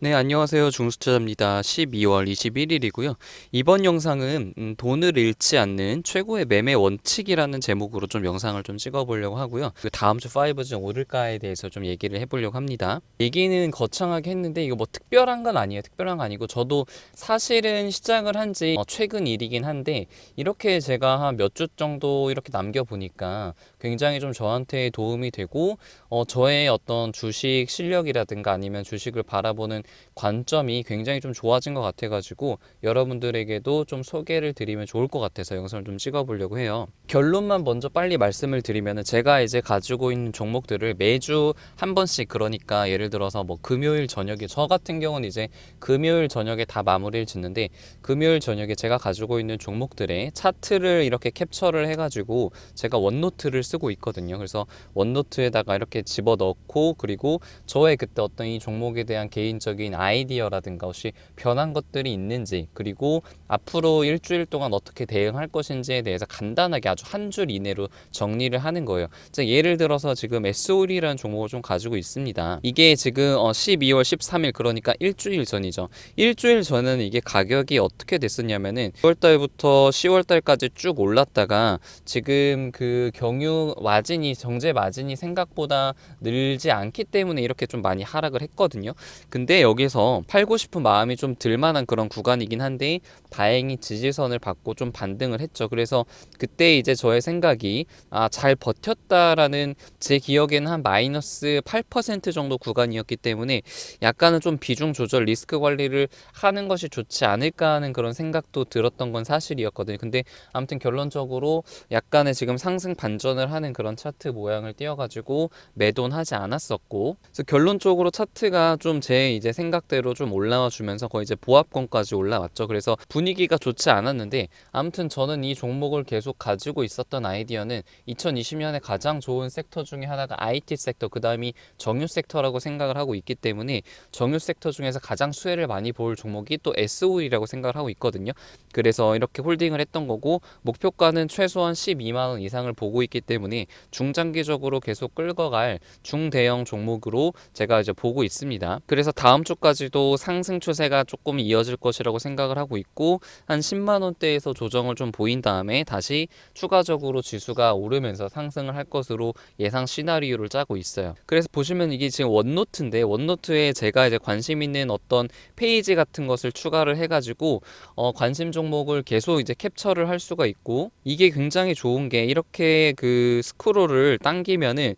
네, 안녕하세요. 중수투자입니다. 12월 21일이고요. 이번 영상은 돈을 잃지 않는 최고의 매매 원칙이라는 제목으로 좀 영상을 좀 찍어보려고 하고요. 그 다음 주 5중 오를까에 대해서 좀 얘기를 해보려고 합니다. 얘기는 거창하게 했는데 이거 뭐 특별한 건 아니에요. 특별한 건 아니고 저도 사실은 시작을 한 지 최근 일이긴 한데 이렇게 제가 한 몇 주 정도 이렇게 남겨보니까 굉장히 좀 저한테 도움이 되고 저의 어떤 주식 실력이라든가 아니면 주식을 바라보는 관점이 굉장히 좀 좋아진 것 같아가지고 여러분들에게도 좀 소개를 드리면 좋을 것 같아서 영상을 좀 찍어보려고 해요. 결론만 먼저 빨리 말씀을 드리면 제가 이제 가지고 있는 종목들을 매주 한 번씩, 그러니까 예를 들어서 뭐 금요일 저녁에, 저 같은 경우는 이제 금요일 저녁에 다 마무리를 짓는데 금요일 저녁에 제가 가지고 있는 종목들의 차트를 이렇게 캡처를 해가지고 제가 원노트를 쓰고 있거든요. 그래서 원노트에다가 이렇게 집어넣고, 그리고 저의 그때 어떤 이 종목에 대한 개인적인 아이디어라든가 혹시 변한 것들이 있는지, 그리고 앞으로 일주일 동안 어떻게 대응할 것인지에 대해서 간단하게 아주 한 줄 이내로 정리를 하는 거예요. 예를 들어서 지금 SOL이라는 종목을 좀 가지고 있습니다. 이게 지금 12월 13일, 그러니까 일주일 전이죠. 일주일 전에는 이게 가격이 어떻게 됐었냐면은 9월달부터 10월달까지 쭉 올랐다가 지금 그 경유 마진이, 정제 마진이 생각보다 늘지 않기 때문에 이렇게 좀 많이 하락을 했거든요. 근데 여기서 팔고 싶은 마음이 좀 들만한 그런 구간이긴 한데 다행히 지지선을 받고 좀 반등을 했죠. 그래서 그때 이제 저의 생각이 잘 버텼다라는, 제 기억에는 한 마이너스 8% 정도 구간이었기 때문에 약간은 좀 비중 조절, 리스크 관리를 하는 것이 좋지 않을까 하는 그런 생각도 들었던 건 사실이었거든요. 근데 아무튼 결론적으로 약간의 지금 상승 반전을 하는 그런 차트 모양을 띄워가지고 매도는 하지 않았었고, 그래서 결론적으로 차트가 좀 제 이제 생각대로 좀 올라와 주면서 거의 이제 보합권까지 올라왔죠. 그래서 분위기가 좋지 않았는데 아무튼 저는 이 종목을 계속 가지고 있었던 아이디어는 2020년에 가장 좋은 섹터 중에 하나가 IT 섹터, 그 다음이 정유 섹터라고 생각을 하고 있기 때문에 정유 섹터 중에서 가장 수혜를 많이 볼 종목이 또 SOE라고 생각을 하고 있거든요. 그래서 이렇게 홀딩을 했던 거고, 목표가는 최소한 12만원 이상을 보고 있기 때문에 중장기적으로 계속 끌고 갈 중대형 종목으로 제가 이제 보고 있습니다. 그래서 다음 주까지도 상승 추세가 조금 이어질 것이라고 생각을 하고 있고, 한 10만 원대에서 조정을 좀 보인 다음에 다시 추가적으로 지수가 오르면서 상승을 할 것으로 예상 시나리오를 짜고 있어요. 그래서 보시면 이게 지금 원노트인데, 원노트에 제가 이제 관심 있는 어떤 페이지 같은 것을 추가를 해가지고 관심 종목을 계속 이제 캡처를 할 수가 있고, 이게 굉장히 좋은 게 이렇게 그 스크롤을 당기면은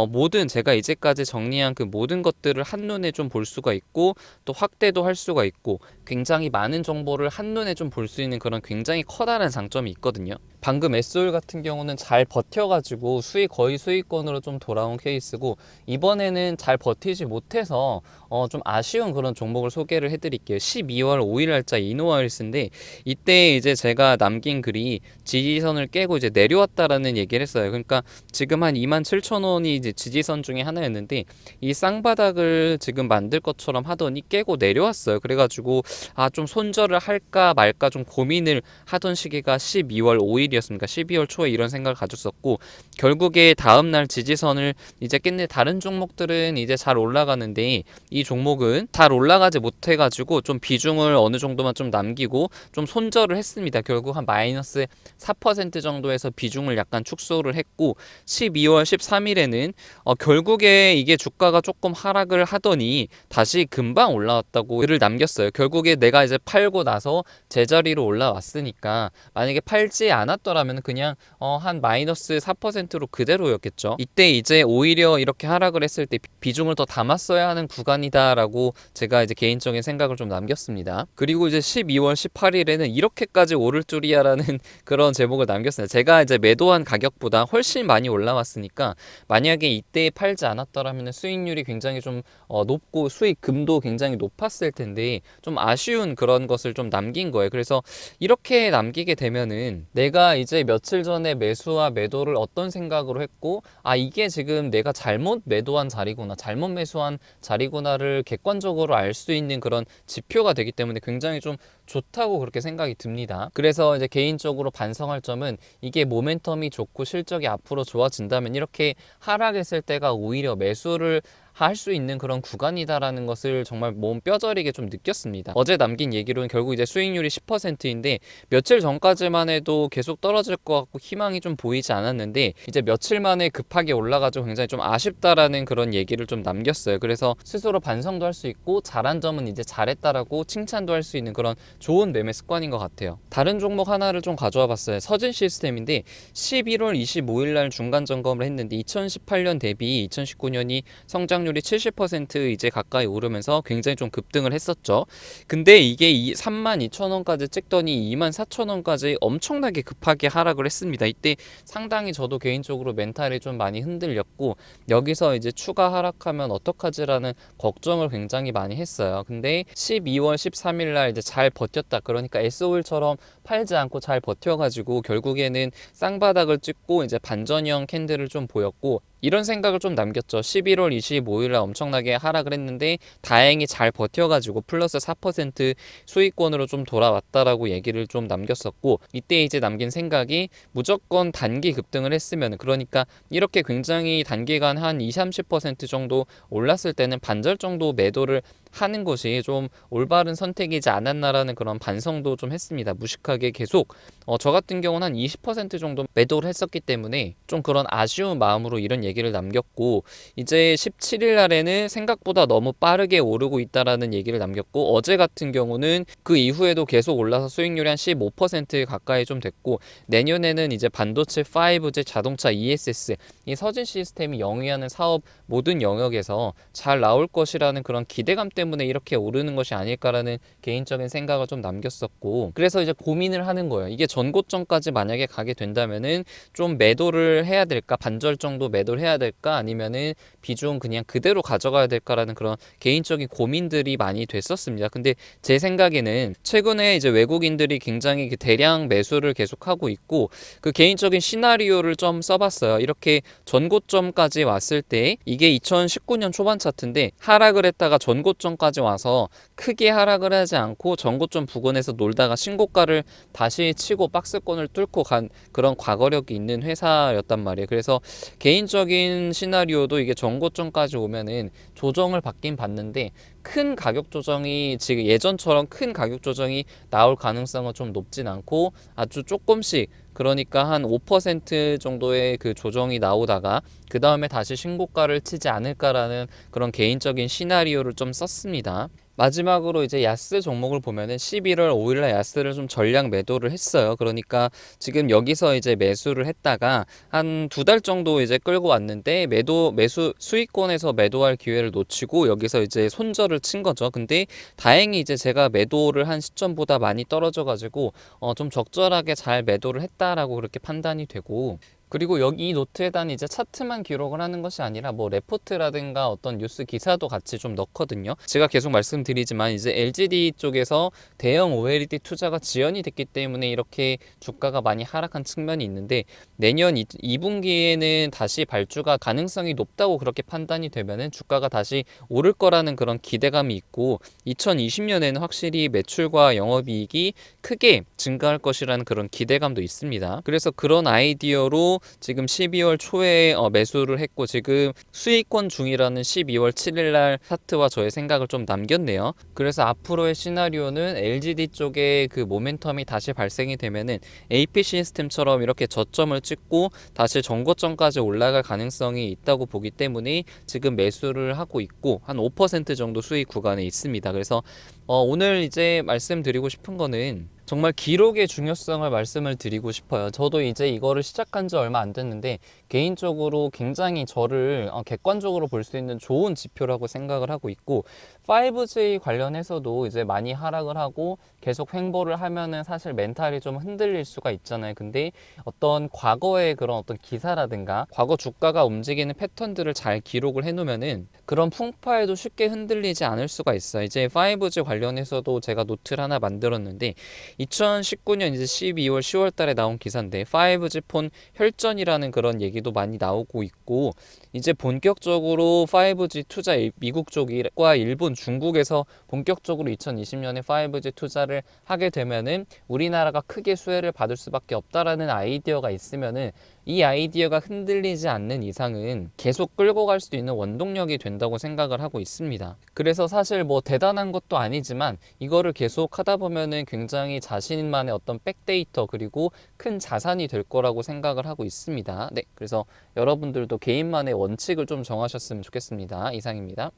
모든 제가 이제까지 정리한 그 모든 것들을 한눈에 좀 볼 수가 있고, 또 확대도 할 수가 있고, 굉장히 많은 정보를 한눈에 좀 볼 수 있는 그런 굉장히 커다란 장점이 있거든요. 방금 SOL 같은 경우는 잘 버텨가지고 거의 수익권으로 좀 돌아온 케이스고, 이번에는 잘 버티지 못해서 좀 아쉬운 그런 종목을 소개를 해드릴게요. 12월 5일 날짜 이노와일스인데, 이때 이제 제가 남긴 글이 지지선을 깨고 이제 내려왔다라는 얘기를 했어요. 그러니까 지금 한 27,000원이 이제 지지선 중에 하나였는데 이 쌍바닥을 지금 만들 것처럼 하더니 깨고 내려왔어요. 그래가지고 좀 손절을 할까 말까 좀 고민을 하던 시기가 12월 5일이었습니다. 12월 초에 이런 생각을 가졌었고, 결국에 다음날 지지선을 이제 깼는데, 다른 종목들은 이제 잘 올라가는데 이 종목은 잘 올라가지 못해가지고 좀 비중을 어느 정도만 좀 남기고 좀 손절을 했습니다. 결국 한 마이너스 4% 정도에서 비중을 약간 축소를 했고, 12월 13일에는 결국에 이게 주가가 조금 하락을 하더니 다시 금방 올라왔다고 글을 남겼어요. 결국에 내가 이제 팔고 나서 제자리로 올라왔으니까 만약에 팔지 않았더라면 그냥 한 마이너스 4%로 그대로였겠죠. 이때 이제 오히려 이렇게 하락을 했을 때 비중을 더 담았어야 하는 구간이다라고 제가 이제 개인적인 생각을 좀 남겼습니다. 그리고 이제 12월 18일에는 이렇게까지 오를 줄이야라는 그런 제목을 남겼어요. 제가 이제 매도한 가격보다 훨씬 많이 올라왔으니까 만약에 이때 팔지 않았더라면 수익률이 굉장히 좀 높고 수익금도 굉장히 높았을 텐데 좀 아쉬운 그런 것을 좀 남긴 거예요. 그래서 이렇게 남기게 되면은 내가 이제 며칠 전에 매수와 매도를 어떤 생각으로 했고, 이게 지금 내가 잘못 매도한 자리구나, 잘못 매수한 자리구나를 객관적으로 알 수 있는 그런 지표가 되기 때문에 굉장히 좀 좋다고 그렇게 생각이 듭니다. 그래서 이제 개인적으로 반성할 점은, 이게 모멘텀이 좋고 실적이 앞으로 좋아진다면 이렇게 하락했을 때가 오히려 매수를 할 수 있는 그런 구간이다라는 것을 정말 몸 뼈저리게 좀 느꼈습니다. 어제 남긴 얘기로는 결국 이제 수익률이 10%인데 며칠 전까지만 해도 계속 떨어질 것 같고 희망이 좀 보이지 않았는데 이제 며칠 만에 급하게 올라가지고 굉장히 좀 아쉽다라는 그런 얘기를 좀 남겼어요. 그래서 스스로 반성도 할 수 있고 잘한 점은 이제 잘했다라고 칭찬도 할 수 있는 그런 좋은 매매 습관인 것 같아요. 다른 종목 하나를 좀 가져와 봤어요. 서진 시스템인데 11월 25일 날 중간 점검을 했는데 2018년 대비 2019년이 성장률이 70% 이제 가까이 오르면서 굉장히 좀 급등을 했었죠. 근데 이게 32,000원까지 찍더니 24,000원까지 엄청나게 급하게 하락을 했습니다. 이때 상당히 저도 개인적으로 멘탈이 좀 많이 흔들렸고 여기서 이제 추가 하락하면 어떡하지라는 걱정을 굉장히 많이 했어요. 근데 12월 13일 날 이제 잘 버텼다. 그러니까 SO일처럼 팔지 않고 잘 버텨가지고 결국에는 쌍바닥을 찍고 이제 반전형 캔들을 좀 보였고 이런 생각을 좀 남겼죠. 11월 25일에 엄청나게 하락을 했는데 다행히 잘 버텨가지고 플러스 4% 수익권으로 좀 돌아왔다라고 얘기를 좀 남겼었고 이때 이제 남긴 생각이 무조건 단기 급등을 했으면 그러니까 이렇게 굉장히 단기간 한 20-30% 정도 올랐을 때는 반절 정도 매도를 하는 것이 좀 올바른 선택이지 않았나라는 그런 반성도 좀 했습니다. 무식하게 계속 저 같은 경우는 한 20% 정도 매도를 했었기 때문에 좀 그런 아쉬운 마음으로 이런 얘기를 남겼고 이제 17일 날에는 생각보다 너무 빠르게 오르고 있다라는 얘기를 남겼고 어제 같은 경우는 그 이후에도 계속 올라서 수익률이 한 15% 가까이 좀 됐고 내년에는 이제 반도체 5G 자동차 ESS 이 서진 시스템이 영위하는 사업 모든 영역에서 잘 나올 것이라는 그런 기대감 때문에 이렇게 오르는 것이 아닐까라는 개인적인 생각을 좀 남겼었고 그래서 이제 고민을 하는 거예요. 이게 전고점까지 만약에 가게 된다면은 좀 매도를 해야 될까 반절 정도 매도를 해야 될까 아니면은 비중 그냥 그대로 가져가야 될까라는 그런 개인적인 고민들이 많이 됐었습니다. 근데 제 생각에는 최근에 이제 외국인들이 굉장히 그 대량 매수를 계속하고 있고 그 개인적인 시나리오를 좀 써봤어요. 이렇게 전고점까지 왔을 때 이게 2019년 초반 차트인데 하락을 했다가 전고점까지 와서 크게 하락을 하지 않고 전고점 부근에서 놀다가 신고가를 다시 치고 박스권을 뚫고 간 그런 과거력이 있는 회사였단 말이에요. 그래서 개인적인 시나리오도 이게 전고점까지 오면은 조정을 받긴 받는데 큰 가격 조정이 지금 예전처럼 큰 가격 조정이 나올 가능성은 좀 높진 않고 아주 조금씩 그러니까 한 5% 정도의 그 조정이 나오다가 그 다음에 다시 신고가를 치지 않을까라는 그런 개인적인 시나리오를 좀 썼습니다. 마지막으로 이제 야스 종목을 보면은 11월 5일날 야스를 좀 전량 매도를 했어요. 그러니까 지금 여기서 이제 매수를 했다가 한 2달 정도 이제 끌고 왔는데 매수 수익권에서 매도할 기회를 놓치고 여기서 이제 손절을 친 거죠. 근데 다행히 이제 제가 매도를 한 시점보다 많이 떨어져 가지고 좀 적절하게 잘 매도를 했다라고 그렇게 판단이 되고 그리고 여기 이 노트에다는 이제 차트만 기록을 하는 것이 아니라 뭐 레포트라든가 어떤 뉴스 기사도 같이 좀 넣거든요. 제가 계속 말씀드리지만 이제 LGD 쪽에서 대형 OLED 투자가 지연이 됐기 때문에 이렇게 주가가 많이 하락한 측면이 있는데 내년 2분기에는 다시 발주가 가능성이 높다고 그렇게 판단이 되면은 주가가 다시 오를 거라는 그런 기대감이 있고 2020년에는 확실히 매출과 영업이익이 크게 증가할 것이라는 그런 기대감도 있습니다. 그래서 그런 아이디어로 지금 12월 초에 매수를 했고 지금 수익권 중이라는 12월 7일 날 차트와 저의 생각을 좀 남겼네요. 그래서 앞으로의 시나리오는 LGD 쪽에 그 모멘텀이 다시 발생이 되면은 AP 시스템처럼 이렇게 저점을 찍고 다시 전고점까지 올라갈 가능성이 있다고 보기 때문에 지금 매수를 하고 있고 한 5% 정도 수익 구간에 있습니다. 그래서 오늘 이제 말씀드리고 싶은 거는 정말 기록의 중요성을 말씀을 드리고 싶어요. 저도 이제 이거를 시작한 지 얼마 안 됐는데 개인적으로 굉장히 저를 객관적으로 볼 수 있는 좋은 지표라고 생각을 하고 있고 5G 관련해서도 이제 많이 하락을 하고 계속 횡보를 하면은 사실 멘탈이 좀 흔들릴 수가 있잖아요. 근데 어떤 과거의 그런 어떤 기사라든가 과거 주가가 움직이는 패턴들을 잘 기록을 해놓으면은 그런 풍파에도 쉽게 흔들리지 않을 수가 있어요. 이제 5G 관련해서도 제가 노트를 하나 만들었는데 2019년 이제 12월 10월 달에 나온 기사인데 5G 폰 혈전이라는 그런 얘기도 많이 나오고 있고 이제 본격적으로 5G 투자 미국 쪽과 일본 물론 중국에서 본격적으로 2020년에 5G 투자를 하게 되면은 우리나라가 크게 수혜를 받을 수밖에 없다라는 아이디어가 있으면은 이 아이디어가 흔들리지 않는 이상은 계속 끌고 갈 수 있는 원동력이 된다고 생각을 하고 있습니다. 그래서 사실 뭐 대단한 것도 아니지만 이거를 계속 하다 보면은 굉장히 자신만의 어떤 백데이터 그리고 큰 자산이 될 거라고 생각을 하고 있습니다. 네, 그래서 여러분들도 개인만의 원칙을 좀 정하셨으면 좋겠습니다. 이상입니다.